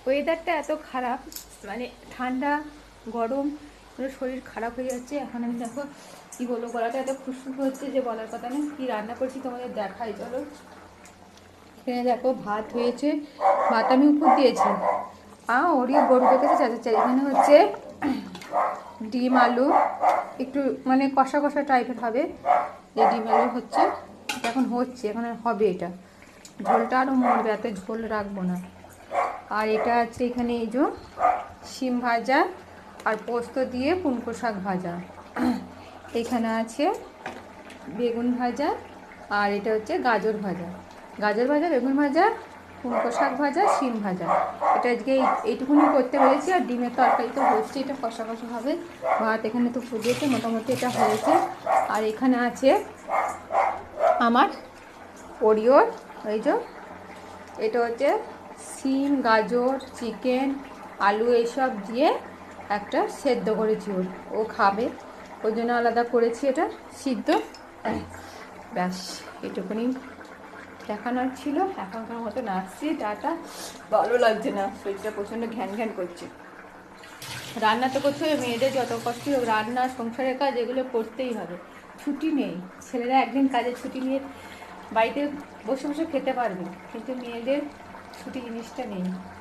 ওয়েদারটা এত খারাপ, মানে ঠান্ডা গরম, পুরো শরীর খারাপ হয়ে যাচ্ছে। এখন আমি দেখো কি বলবো, গলাটা এত খুশখুশ হচ্ছে যে বলার কথা নেই। কি রান্না করছি তোমাদের দেখাই, চলো। এখানে দেখো ভাত হয়েছে, ভাত আমি উপর দিয়েছি। ওরিও গরু দেখেছে চাচাচ্ছে। এখানে হচ্ছে ডিম আলু, একটু মানে কষা কষা টাইপের হবে। এই ডিম আলু হচ্ছে, এখন হচ্ছে, এখন হবে এটা। ঝোলটা আরও মরবে, এত ঝোল রাখবো না। আর এটা আছে এখানে এই যে শিম ভাজা আর পোস্ত দিয়ে পুনকো শাক ভাজা। এখানে আছে বেগুন ভাজা, আর এটা হচ্ছে গাজর ভাজা। গাজর ভাজা, বেগুন ভাজা, পুনকো শাক ভাজা, শিম ভাজা। এটা আজকে এইটুকুনি করতে পেরেছি। আর ডিমের তরকারি তো হচ্ছে, এটা কষা কষা হবে। ভাত এখানে তো ফুটিয়েছে, মোটামুটি এটা হয়েছে। আর এখানে আছে আমার ওরিওর, এই যে এটা হচ্ছে শিম, গাজর, চিকেন, আলু এইসব দিয়ে একটা সেদ্ধ করেছি। ও খাবে, ওই জন্য আলাদা করেছি এটা সিদ্ধ। ব্যাস এটুকুনি দেখানোর ছিল। এখনকার মতো নাচছি, টাটা। ভালো লাগছে না, শরীরটা প্রচণ্ড ঘ্যান ঘ্যান করছে। রান্না তো করতে হবে, মেয়েদের যত কষ্ট হোক, রান্না সংসারের কাজ এগুলো করতেই হবে। ছুটি নেই। ছেলেরা একদিন কাজে ছুটি নিয়ে বাড়িতে বসে বসে খেতে পারবে, কিন্তু মেয়েদের ছুটি জিনিসটা নেই।